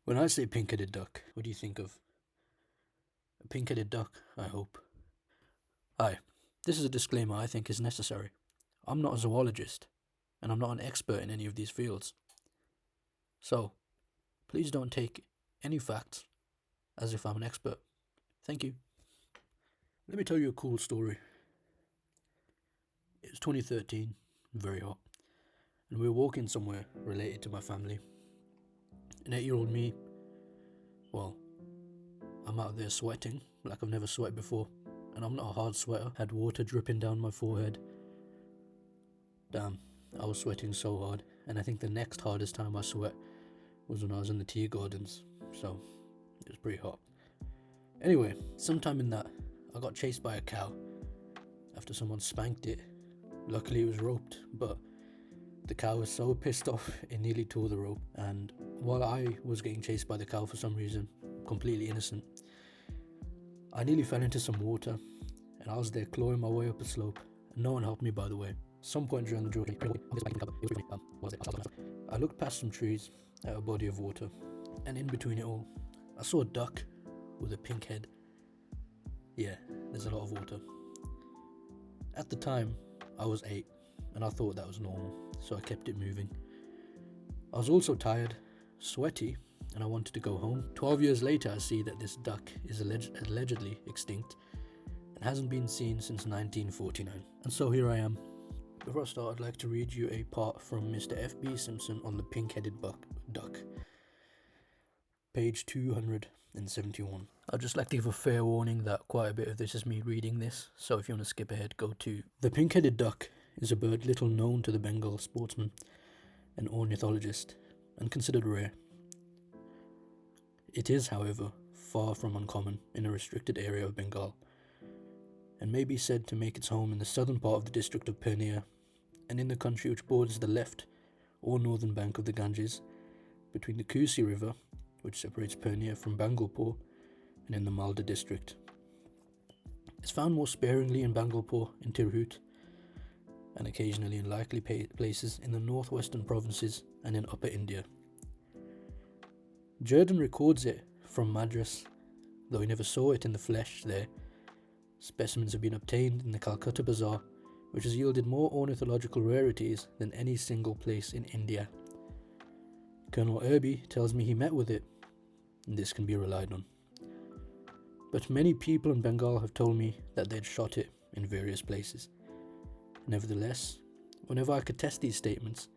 When I say pink-headed duck, what do you think of? A pink-headed duck, I hope. Hi, this is a disclaimer I think is necessary. I'm not a zoologist, and I'm not an expert in any of these fields. So, please don't take any facts as if I'm an expert. Thank you. Let me tell you a cool story. It was 2013, very hot, and we were walking somewhere related to my family. An 8-year-old me, well, I'm out there sweating like I've never sweated before, and I'm not a hard sweater. Had water dripping down my forehead. Damn, I was sweating so hard, and I think the next hardest time I sweat was when I was in the tea gardens, so it was pretty hot. Anyway, sometime in that, I got chased by a cow after someone spanked it. Luckily it was roped, but the cow was so pissed off it nearly tore the rope, and while I was getting chased by the cow for some reason, completely innocent, I nearly fell into some water, and I was there clawing my way up a slope, and no one helped me, by the way. Some point during the journey, I looked past some trees at a body of water, and in between it all, I saw a duck with a pink head. Yeah, there's a lot of water. At the time, I was 8, and I thought that was normal, so I kept it moving. I was also tired, sweaty, and I wanted to go home. 12 years later, I see that this duck is allegedly extinct and hasn't been seen since 1949. And so here I am. Before I start, I'd like to read you a part from Mr. F.B. Simpson on the pink-headed duck. Page 271. I'd just like to give a fair warning that quite a bit of this is me reading this, so if you want to skip ahead, go to... The pink-headed duck is a bird little known to the Bengal sportsman and ornithologist, and considered rare. It is, however, far from uncommon in a restricted area of Bengal, and may be said to make its home in the southern part of the district of Purnia, and in the country which borders the left or northern bank of the Ganges, between the Kosi River, which separates Purnia from Bangalpur, and in the Malda district. It's found more sparingly in Bangalpur, in Tirhut, and occasionally in likely places in the northwestern provinces and in Upper India. Jurden records it from Madras, though he never saw it in the flesh there. Specimens have been obtained in the Calcutta Bazaar, which has yielded more ornithological rarities than any single place in India. Colonel Irby tells me he met with it, and this can be relied on. But many people in Bengal have told me that they'd shot it in various places. Nevertheless, whenever I could test these statements,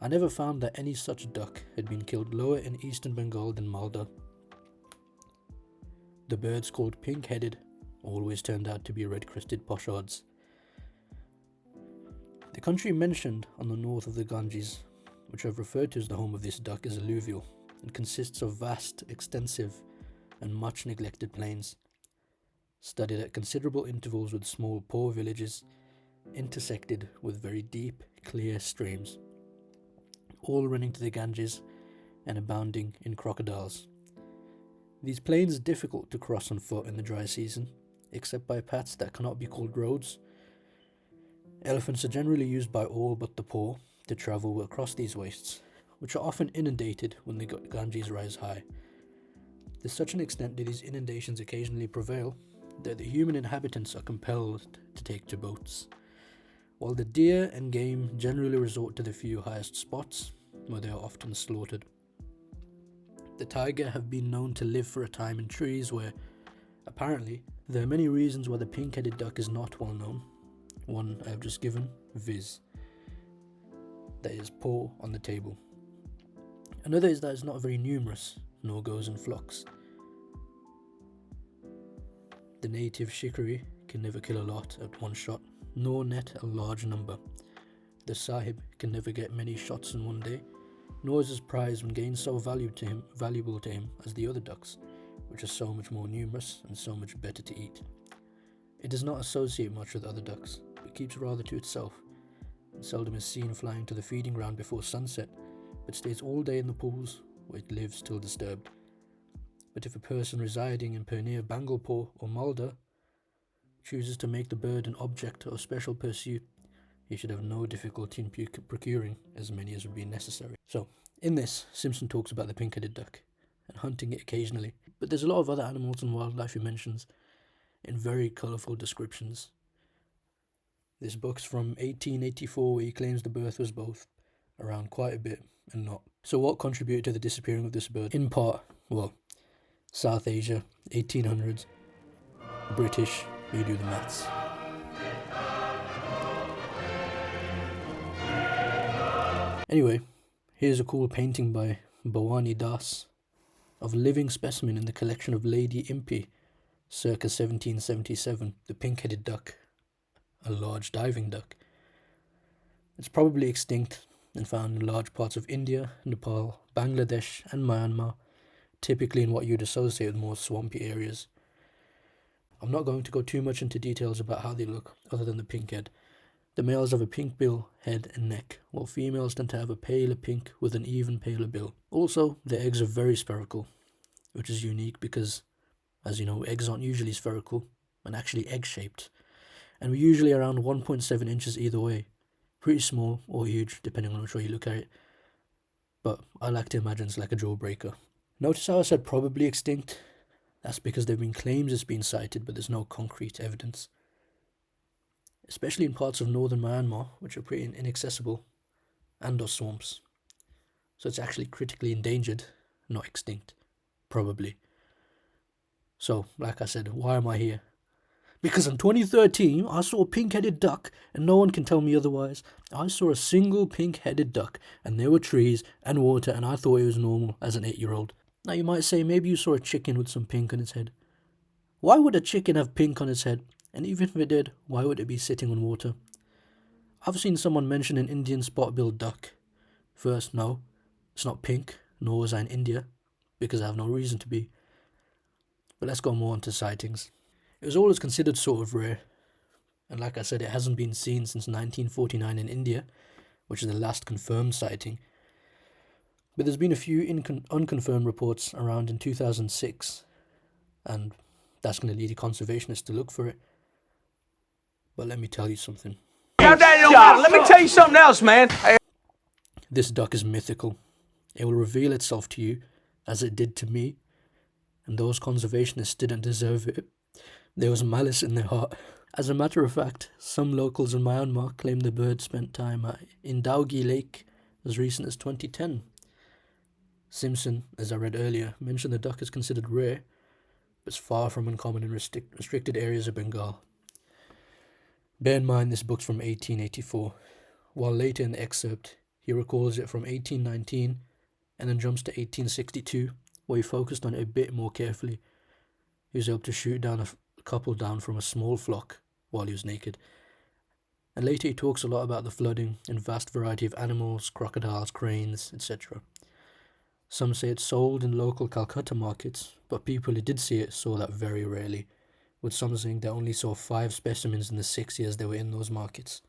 I never found that any such duck had been killed lower in eastern Bengal than Malda. The birds called pink-headed always turned out to be red-crested poshards. The country mentioned on the north of the Ganges, which I've referred to as the home of this duck, is alluvial and consists of vast, extensive, and much neglected plains, studded at considerable intervals with small poor villages, intersected with very deep, clear streams, all running to the Ganges and abounding in crocodiles. These plains are difficult to cross on foot in the dry season, except by paths that cannot be called roads. Elephants are generally used by all but the poor to travel across these wastes, which are often inundated when the Ganges rise high. To such an extent do these inundations occasionally prevail that the human inhabitants are compelled to take to boats, while the deer and game generally resort to the few highest spots, where they are often slaughtered. The tiger have been known to live for a time in trees where, apparently, there are many reasons why the pink-headed duck is not well known. One I have just given, viz. That is paw on the table. Another is that it's not very numerous, nor goes in flocks. The native shikari can never kill a lot at one shot, nor net a large number. The sahib can never get many shots in one day, nor is his prize when gained so valuable to him as the other ducks, which are so much more numerous and so much better to eat. It does not associate much with other ducks, but keeps rather to itself, and seldom is seen flying to the feeding ground before sunset, but stays all day in the pools, where it lives till disturbed. But if a person residing in Purnia, Bangalpur or Malda chooses to make the bird an object of special pursuit, he should have no difficulty in procuring as many as would be necessary. So, in this, Simpson talks about the pink-headed duck, and hunting it occasionally. But there's a lot of other animals and wildlife he mentions in very colourful descriptions. This book's from 1884, where he claims the birth was both around quite a bit and not. So what contributed to the disappearing of this bird? In part, well, South Asia, 1800s, British, you do the maths. Anyway, here's a cool painting by Bhawani Das of a living specimen in the collection of Lady Impey, circa 1777, the pink-headed duck, a large diving duck. It's probably extinct and found in large parts of India, Nepal, Bangladesh and Myanmar, typically in what you'd associate with more swampy areas. I'm not going to go too much into details about how they look, other than the pink head. The males have a pink bill, head and neck, while females tend to have a paler pink with an even paler bill. Also, the eggs are very spherical, which is unique because, as you know, eggs aren't usually spherical, and actually egg-shaped, and we're usually around 1.7 inches either way. Pretty small or huge, depending on which way you look at it, but I like to imagine it's like a jawbreaker. Notice how I said probably extinct? That's because there have been claims it's been sighted, but there's no concrete evidence. Especially in parts of northern Myanmar, which are pretty inaccessible, and are swamps. So it's actually critically endangered, not extinct. Probably. So, like I said, why am I here? Because in 2013, I saw a pink-headed duck, and no one can tell me otherwise. I saw a single pink-headed duck, and there were trees and water, and I thought it was normal as an 8-year-old. Now you might say, maybe you saw a chicken with some pink on its head. Why would a chicken have pink on its head? And even if it did, why would it be sitting on water? I've seen someone mention an Indian spot-billed duck. First, no, it's not pink, nor was I in India, because I have no reason to be. But let's go more on to sightings. It was always considered sort of rare, and like I said, it hasn't been seen since 1949 in India, which is the last confirmed sighting. But there's been a few unconfirmed reports around in 2006, and that's going to lead the conservationists to look for it. But let me tell you something. Let me tell you something else, man. This duck is mythical. It will reveal itself to you, as it did to me, and those conservationists didn't deserve it. There was malice in their heart. As a matter of fact, some locals in Myanmar claim the bird spent time in Daugi Lake as recent as 2010. Simpson, as I read earlier, mentioned the duck is considered rare, but it's far from uncommon in restricted areas of Bengal. Bear in mind this book's from 1884, while later in the excerpt he recalls it from 1819 and then jumps to 1862, where he focused on it a bit more carefully. He was able to shoot down a couple down from a small flock while he was naked. And later he talks a lot about the flooding and vast variety of animals, crocodiles, cranes, etc. Some say it's sold in local Calcutta markets, but people who did see it saw that very rarely, with some saying they only saw 5 specimens in the 6 years they were in those markets.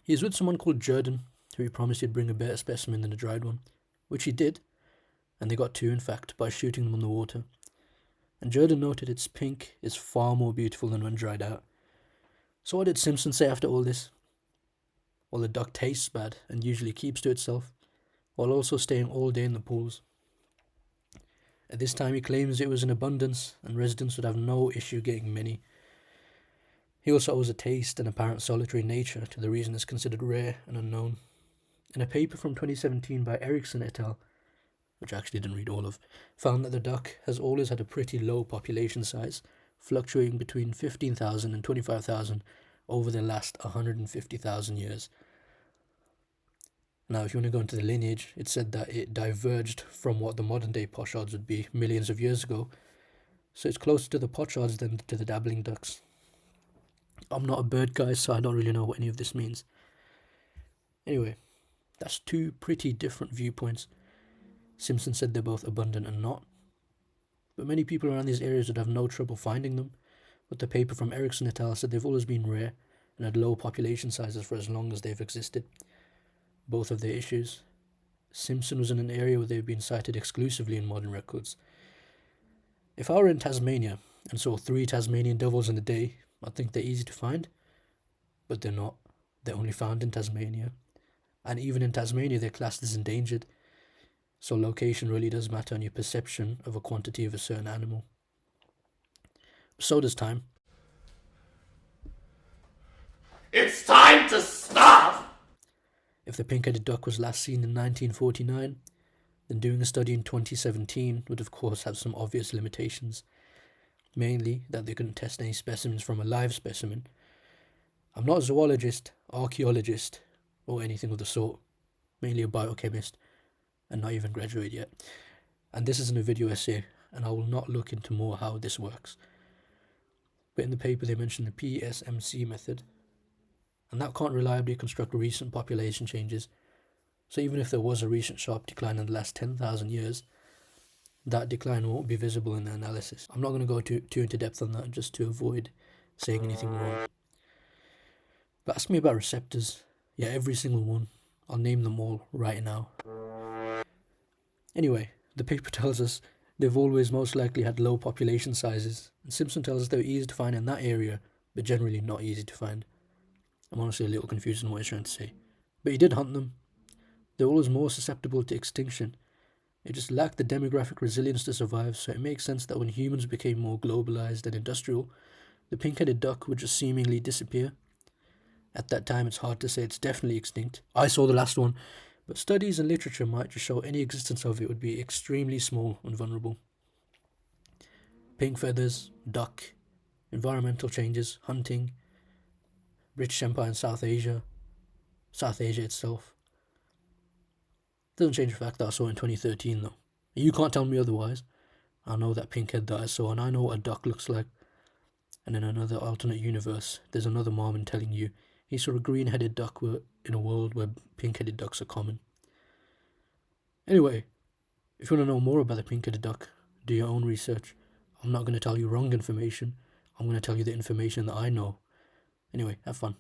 He is with someone called Jordan, who he promised he'd bring a better specimen than a dried one, which he did, and they got 2 in fact, by shooting them on the water. And Jordan noted its pink is far more beautiful than when dried out. So what did Simpson say after all this? Well, the duck tastes bad and usually keeps to itself, while also staying all day in the pools. At this time he claims it was in abundance and residents would have no issue getting many. He also owes a taste and apparent solitary nature to the reason it's considered rare and unknown. In a paper from 2017 by Erickson et al., which I actually didn't read all of, found that the duck has always had a pretty low population size, fluctuating between 15,000 and 25,000 over the last 150,000 years. Now, if you want to go into the lineage, it said that it diverged from what the modern-day pochards would be millions of years ago, so it's closer to the pochards than to the dabbling ducks. I'm not a bird guy, so I don't really know what any of this means. Anyway, that's 2 pretty different viewpoints. Simpson said they're both abundant and not, but many people around these areas would have no trouble finding them, but the paper from Erickson et al. Said they've always been rare and had low population sizes for as long as they've existed. Both of their issues. Simpson was in an area where they've been sighted exclusively in modern records. If I were in Tasmania and saw 3 Tasmanian devils in a day, I'd think they're easy to find, but they're not. They're only found in Tasmania, and even in Tasmania they're classed as endangered. So location really does matter on your perception of a quantity of a certain animal. So does time. It's time to stop! If the pink-headed duck was last seen in 1949, then doing a study in 2017 would of course have some obvious limitations. Mainly that they couldn't test any specimens from a live specimen. I'm not a zoologist, archaeologist, or anything of the sort. Mainly a biochemist, and not even graduated yet. And this isn't a video essay, and I will not look into more how this works. But in the paper they mentioned the PSMC method, and that can't reliably construct recent population changes. So even if there was a recent sharp decline in the last 10,000 years, that decline won't be visible in the analysis. I'm not going to go too into depth on that just to avoid saying anything wrong. But ask me about receptors. Yeah, every single one. I'll name them all right now. Anyway, the paper tells us they've always most likely had low population sizes, and Simpson tells us they're easy to find in that area, but generally not easy to find. I'm honestly a little confused on what he's trying to say. But he did hunt them. They're always more susceptible to extinction. It just lacked the demographic resilience to survive, so it makes sense that when humans became more globalized and industrial, the pink-headed duck would just seemingly disappear. At that time, it's hard to say it's definitely extinct. I saw the last one, but studies and literature might just show any existence of it would be extremely small and vulnerable. Pink feathers, duck, environmental changes, hunting, British Empire in South Asia itself. Doesn't change the fact that I saw it in 2013 though. You can't tell me otherwise. I know that pink head that I saw, and I know what a duck looks like. And in another alternate universe, there's another Mormon telling you he saw a green-headed duck in a world where pink-headed ducks are common. Anyway, if you want to know more about the pink-headed duck, do your own research. I'm not going to tell you wrong information. I'm going to tell you the information that I know. Anyway, have fun.